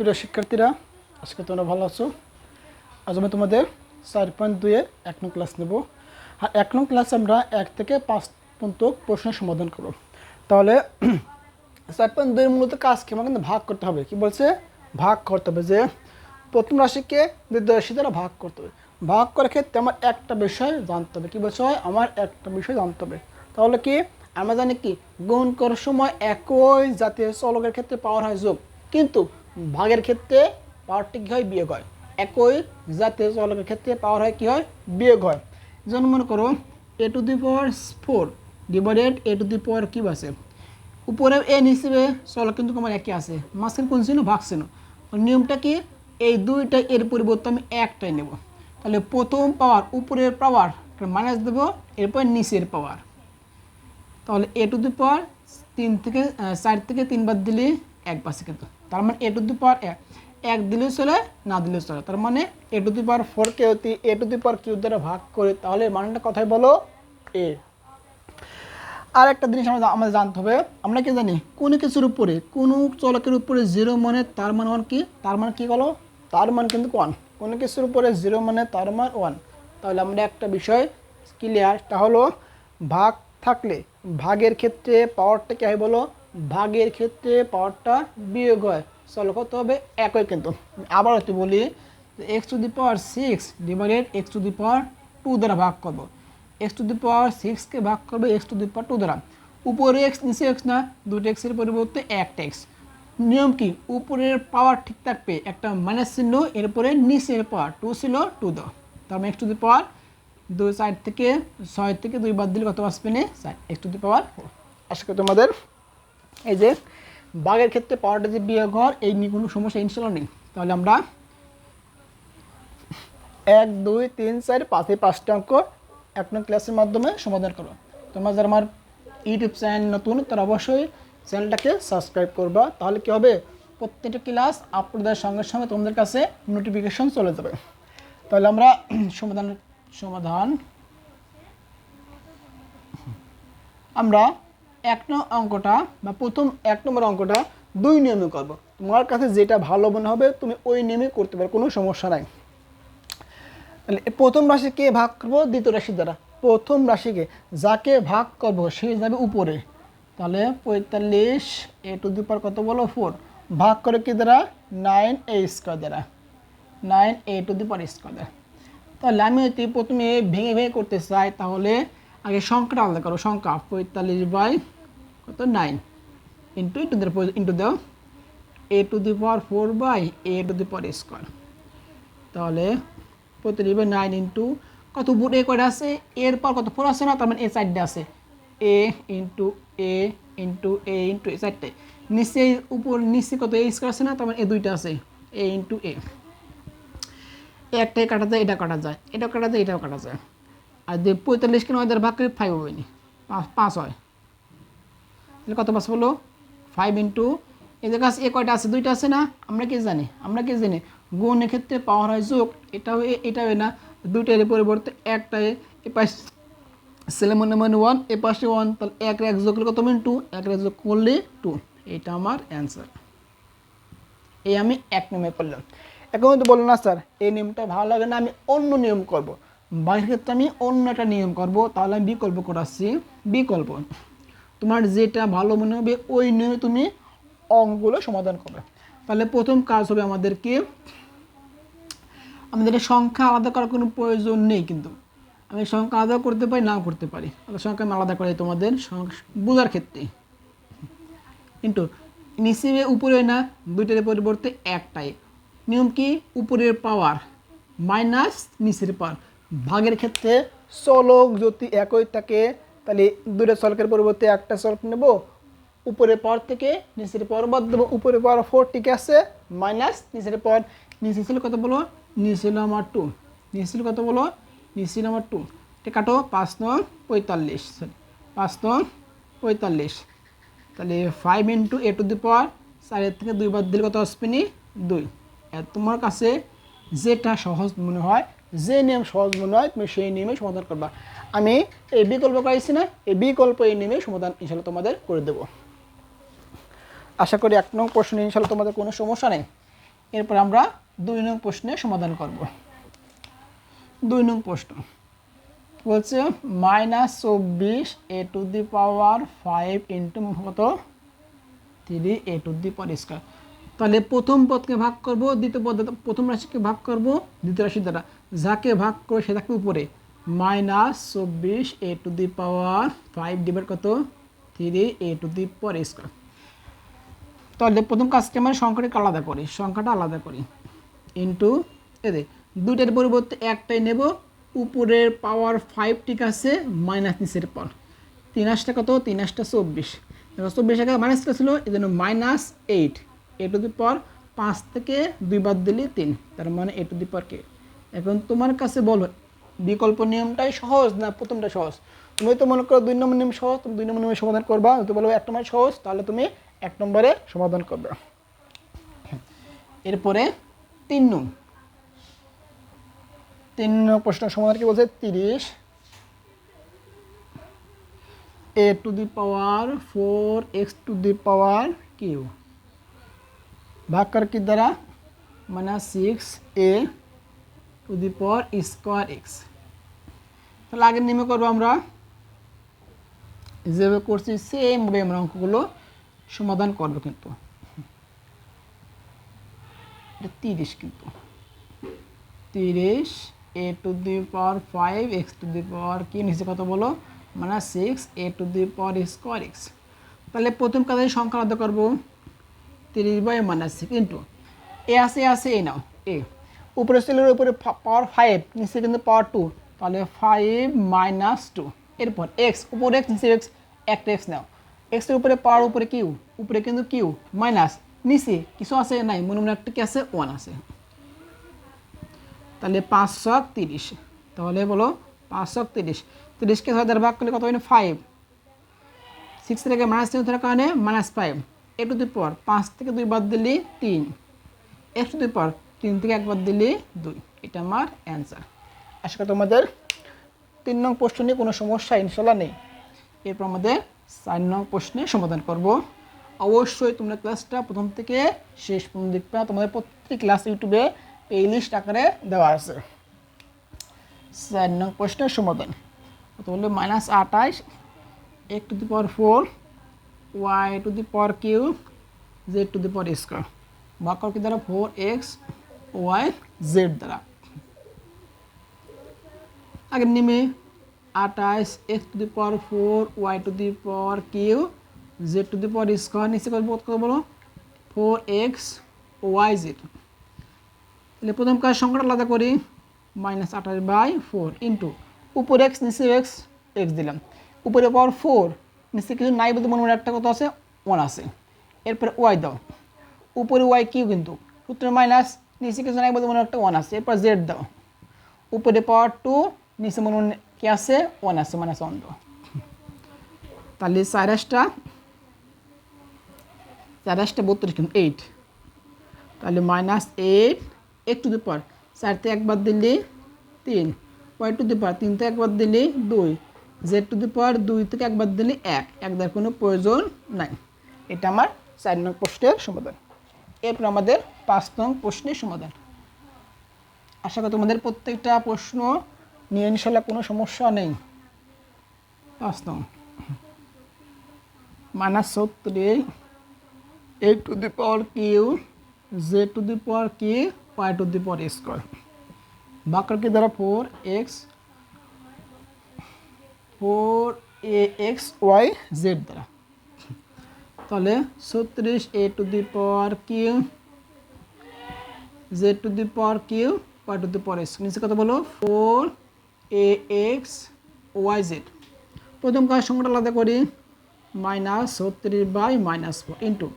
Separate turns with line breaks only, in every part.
প্রিয় শিক্ষার্থীরা, আজকে তোমরা ভালো আছো। আজ আমি তোমাদের 4.2-এর 1 নং ক্লাস নেব। আর 1 নং ক্লাসে আমরা 1 থেকে 5 পর্যন্ত প্রশ্নের সমাধান করব। তাহলে 4.2-এর মূলত কাজ কি? আমাকে কিন্তু ভাগ করতে হবে। কি বলছে? ভাগ করতে হবে, যে প্রথম রাশিকে দ্বিতীয় রাশি দ্বারা ভাগ করতে হবে। ভাগ করার ক্ষেত্রে আমার একটা বিষয় জানতে হবে। কী বলছে? আমার একটা বিষয় জানতে হবে। তাহলে কি আমরা জানি কি গুণ করার সময় একই জাতীয় চলকের ক্ষেত্রে পাওয়ার হয় যোগ, কিন্তু ভাগের ক্ষেত্রে পাওয়ারটি কী হয়? বিয়োগ হয়। একই জাতীয় চলকের ক্ষেত্রে পাওয়ার হয় কী হয়? বিয়োগ হয়। যেমন মনে করো a⁴ ডিভাইডেড a⁴ কিউব আছে, উপরে এ হিসেবে চলক কিন্তু তোমার একই আছে, মাঝখানে কোন চিহ্ন? ভাগ চিহ্ন। নিয়মটা কি? এই দুইটা এর পরিবর্তে আমি একটাই নেব। তাহলে প্রথম পাওয়ার উপরের পাওয়ার মাইনাস দেবো, এরপর নিচের পাওয়ার। তাহলে a⁴ 4 থেকে 3 বার দিলে 1 পাচ্ছে, কিন্তু তার মানে a⁴ 1 দিলেও চলে, না দিলেও চলে। তার মানে a⁴কে যদি a⁴ দ্বারা ভাগ করে, তাহলে মানটা কথাই বলো a। আর একটা জিনিস আমাদের জানতে হবে, আমরা কি জানি কোনো কিছুর উপরে, কোনো চলকের উপরে 0 মানে তার মান 1 কি? তার মান কি বলো? তার মান কিন্তু 1। কোনো কিছুর উপরে 0 মানে তার মান 1। তাহলে আমরা একটা বিষয় ক্লিয়ার, তা হলো ভাগ থাকলে ভাগের ক্ষেত্রে পাওয়ারটা কি হয় বলো? ভাগের ক্ষেত্রে পাওয়ারটা বিয়োগ হয়। চলো কত হবে? একই। কিন্তু আবার একটু বলি, x⁶ ডিভাইডেড x⁴ দ্বারা ভাগ করবো। x⁶কে ভাগ করবে x⁴ দ্বারা। উপরে x নিচে x না, দুটো এক্সের পরিবর্তে একটা x। নিয়ম কি? উপরের পাওয়ার ঠিক থাকবে, একটা মাইনাস চিহ্ন, এরপরে নিচের পাওয়ার 2 ছিল 2 দাও। তার মানে x⁴ 2 4 থেকে 6 থেকে 2 বাদ দিলে কত আসবে? না 4 x⁴। আশা করি তোমাদের এই যে ভাগের ক্ষেত্রে পাওয়ারটা যে বিয়োগ হয়, এই নিয়ে কোনো সমস্যা ইনশাল্লাহ নেই। তাহলে আমরা 1 2 3 4 5 এই 5টা অঙ্ক 1 নং ক্লাসের মাধ্যমে সমাধান করো। তোমরা যারা আমার ইউটিউব চ্যানেল নতুন, তারা অবশ্যই চ্যানেলটাকে সাবস্ক্রাইব করবা। তাহলে কি হবে? প্রত্যেকটা ক্লাস আপলোড দেওয়ার সঙ্গে সঙ্গে তোমাদের কাছে নোটিফিকেশন চলে যাবে। তাহলে আমরা সমাধান আমরা 1 নং অঙ্কটা বা প্রথম 1 নম্বর অঙ্কটা 2 নিয়মে করব। তোমার কাছে যেটা ভালো মনে হবে তুমি ওই নিয়মে করতে পারো, কোনো সমস্যা নাই। তাহলে প্রথম রাশিকে ভাগ করবো দ্বিতীয় রাশি দ্বারা। প্রথম রাশিকে যাকে ভাগ করবো সে যাবে উপরে। তাহলে 45 a⁴ কত বলো? 4 ভাগ করে কি দ্বারা? 9a² দ্বারা, 9a² দ্বারা। তাহলে আমি যদি প্রথমে ভেঙে ভেঙে করতে চাই, তাহলে আগে সংখ্যাটা আলাদা করো। সংখ্যা 45 কত 9 ইন্টু দাও a⁴ তাহলে 45/9 ইন্টু কত? উপর এ কয়টা আছে? এরপর কত? 4 আছে না, তার মানে এ 4টা আছে। এ ইন্টু এ ইন্টু এ ইন্টু এ 4টে। নিচে উপর নিচে কত? এ স্কোয়ার আছে না, তার মানে এ 2টা আছে। এ ইন্টু এ, একটাই কাটা যায়, এটা কাটা যায়, এটাও কাটা যায়, এটাও কাটা যায়। আর যে 45কে 9 দ্বারা ভাগ করে 5 হবে নি, 5 হয়। তাহলে কত পাস বলো? 5 ইন্টু এই যে কাছে এ কয়টা আছে? 2টা আছে না। আমরা কি জানি গুণের ক্ষেত্রে পাওয়ার হয় যোগ। এটাও না, 2টার পরিবর্তে একটাই। এ পাশে ছেলে মনে 1, এ পাশে 1, তাহলে 1 1 যোগ করলে কত? 2, 1 1 যোগ করলে 2। এটা আমার অ্যান্সার। এই আমি 1 নিয়মে পড়লাম। এখন তো বললো না স্যার এই নিয়মটা ভালো লাগে না, আমি অন্য নিয়ম করব। বাইরের ক্ষেত্রে আমি অন্য একটা নিয়ম করব। তাহলে আমি বিকল্প করাচ্ছি। বিকল্প তোমার যেটা ভালো মনে হবে ওই নিয়মে তুমি অঙ্কগুলো সমাধান করবে। তাহলে প্রথম কাজ হবে আমাদের সংখ্যা আলাদা করার কোনো প্রয়োজন নেই, কিন্তু আমি সংখ্যা আলাদা করতে পারি, নাও করতে পারি। তাহলে সংখ্যা আমি আলাদা করি তোমাদের বোঝার ক্ষেত্রে। কিন্তু নিচে উপরে না, 2টার পরিবর্তে একটাই। নিয়ম কি? উপরের পাওয়ার মাইনাস নিচের পাওয়ার। ভাগের ক্ষেত্রে চলক যদি একই থাকে, তাহলে 2টা চলকের পরিবর্তে একটা চলক নেব, উপরের পাওয়ার থেকে নিচের পাওয়ার বাদ দেবো। উপরের পাওয়ার 4 ঠিক আছে, মাইনাস নিচের পাওয়ার। নিচে ছিল কত বলো? নিচে ছিল আমার 2। নিচে ছিল কত বলো? নিচে ছিল আমার 2। এটা কাটো, 5 9 45, সরি 5 9 45। তাহলে 5 ইন্টু a⁴ 4 থেকে 2 বাদ দিলে কত আসবে? নি 2। তোমার কাছে যেটা সহজ মনে হয়, যে নিয়ম সহজ মনে হয়, তুমি সেই নিয়মে সমাধান করবা। আমি এই বিকল্প করেছি না, এই বিকল্প এই নিয়মে সমাধান ইনশাল্লাহ তোমাদের করে দেব। আশা করি 1 নং প্রশ্নে ইনশাল্লাহ তোমাদের কোনো সমস্যা নেই। এরপর আমরা 2 নং প্রশ্নের সমাধান করব। 2 নং প্রশ্ন বলছে -24 a to the power 5 into কত 3 a to the power square. তাহলে প্রথম পদকে ভাগ করব, দ্বিতীয় পদ প্রথম রাশিকে ভাগ করব দ্বিতীয় রাশি দ্বারা, যাকে ভাগ করে সেটাকে উপরে -24 a to the power 5 divide কত 3 a to the power square. তাহলে প্রথম কাজকে আমরা সংখ্যাটাকে আলাদা করি ইন্টু এদের দুইটার পরিবর্তে একটাই নেব, উপরের পাওয়ার 5 ঠিক আছে, মাইনাস নিচের পাওয়ার 3 আসটা কত 3 আসটা 24, 24 টাকা মাইনাস ছিল এই জন্য -8 a টু দি পাওয়ার 5 থেকে 2 বাদ দিলে 3, তার মানে a টু দি পাওয়ার কে। এখন তোমার কাছে বলো বিকল্প নিয়মটাই সহজ না প্রথমটা সহজ? তুমি তো মনে করো 2 নম্বর নিয়ম সহজ, তুমি 2 নম্বর নিয়মে সমাধান করবা, তো বলবো 1 নম্বর সহজ, তাহলে তুমি 1 নম্বরে সমাধান করবে। এরপরে 3 নং প্রশ্ন সমাধান কি বলছে 30 a to the power 4x to the power cube ভাগ কর কি দ্বারা -6a to the power square x। তাহলে আগের নিয়মে করবো আমরা যেভাবে করছি সেম ভাবে আমরা অঙ্কগুলো সমাধান করবো, কিন্তু এটা 30 কিন্তু 30 a to the power 5 x to the power কি নিচে কত বলো -6 a to the power square x। তাহলে প্রথম কাজে সংখ্যা আলাদা করবো 30/-6 ইন্টু এ আছে এ নাও এ উপরে ছিল উপরে পাওয়ার 5 নিচে কিন্তু পাওয়ার 2, তাহলে 5 - 2। এরপর x উপরে x নিচে x একটা x নাও, x এর উপরে পাওয়ার উপরে কিউ, উপরে কিন্তু কিউ মাইনাস নিচে কিছু আছে নাই, মনে মনে একটা কি আছে 1 আছে, তাহলে 5 ছক 30। তাহলে বলো 5 ছক 30, 30 কে 6 দ্বারা ভাগ করলে কত হয় 5, 6 থেকে মাইনাস 3 থাকার কারণে -5 a টু দি পাওয়ার 5 থেকে 2 বাদ দিলে 3 x টু দি পাওয়ার 3 থেকে 1 বাদ দিলে 2। এটা আমার অ্যান্সার। আশা করি তোমাদের 3 নং প্রশ্ন নিয়ে কোনো সমস্যা ইনশাল্লাহ নেই। এরপর আমাদের 4 নং প্রশ্নের সমাধান করব। অবশ্যই তোমরা ক্লাসটা প্রথম থেকে শেষ পর্যন্ত দেখবে, তোমাদের প্রত্যেকটি ক্লাস ইউটিউবে প্লেলিস্ট আকারে দেওয়া আছে। 4 নং প্রশ্নের সমাধান কত বললো -28 x to the power 4 y to the power cube z to the power square ভাগ কর কি দ্বারা 4x y z দ্বারা। আগের নিয়মে 28 x to the power 4 y to the power cube z to the power square নিচে কত বলো 4x y z। তাহলে প্রথম কাজ সংখ্যাটা আলাদা করি -28/4 ইন্টু উপরে x নিচে x দিলাম, উপরে পাওয়ার 4 নিচে কিছু নাই বলতে মনে মনে একটা কত আছে 1 আছে। এরপর y দাও, উপরে y কিউ কিন্তু সূত্র মাইনাস নিচে কিছু নাই বলতে মনে একটা 1 আছে। এরপর z দাও, উপরে পাওয়ার 2 নিচে মনে মনে কি আছে 1 আছে, -1 দাও। তাহলে 4 আসটা 32 কিন্তু 8, তাহলে -8 x টু দি পাওয়ার 4 থেকে 1 বাদ দিলে 3 y টু দি পাওয়ার 3 থেকে 1 বাদ দিলে 2 z টু দি পাওয়ার 2 থেকে 1 বাদ দিলে 1 দেওয়ার কোনো প্রয়োজন নাই। এটা আমার 4 নং প্রশ্নের সমাধান। এরপর আমাদের 5 নং প্রশ্নের সমাধান। আশা করি তোমাদের প্রত্যেকটা প্রশ্ন নিয়ে ইনশাল্লাহ কোনো সমস্যা নেই। 5 নং -36 a to the power cube z to the power কি y to the power square ভাগ কর কি দ্বারা 4ax y z দ্বারা। তাহলে 36 a to the power cube z to the power cube y to the power square নিচে কত বলো 4ax y z। প্রথম কাজ সংখ্যাটা আলাদা করি -36/-4 ইন্টু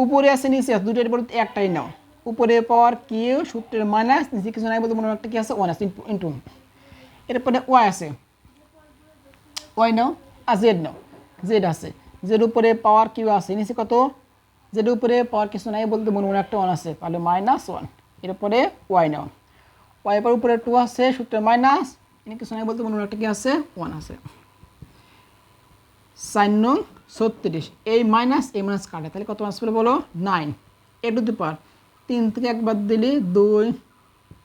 উপরে আছে নিচে আছে দুটোর পর একটাই নাও, উপরে পাওয়ার কিউ সূত্রের মাইনাস নিচে কিছু নাই বলতে মনে একটা কি আছে 1 আছে ইন্টু। এরপরে y আছে y নাও আর z নাও, z আছে z উপরে পাওয়ার কিউ আছে নিচে কত z উপরে পাওয়ার কিছু নাই বলতে মনে একটা 1 আছে, তাহলে -1। এরপরে y নাও, y এর উপরে 2 আছে সূত্রের মাইনাস এখানে কিছু নাই বলতে মনে একটা কি আছে 1 আছে। 4 নং 36 এই মাইনাস কাটে, তাহলে কত আসবে বলো 9 a টু দি পাওয়ার তিন থেকে একবার দিলে 2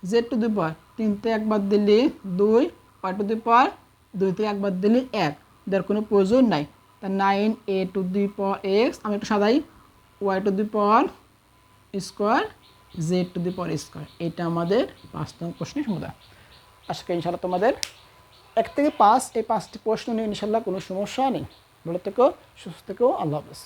জেড টু দি পাওয়ার, 3 থেকে একবার দিলে 2 ওয়াই টু দি পাওয়ার, 2 থেকে একবার দিলে 1, দেওয়ার কোনো প্রয়োজন নাই। তা 9 এ টু দি পাওয়ার এক্স, আমি একটু সাদাই, y to the power square z to the power square. এটা আমাদের 5 নং প্রশ্নের সমাধান। আজকে ইনশাআল্লাহ তোমাদের 1 থেকে 5 এই 5টি প্রশ্ন নিয়ে ইনশাআল্লাহ কোনো সমস্যা নেই। ভালো থেকো, সুস্থ থেকো, আল্লাহ হাফেজ।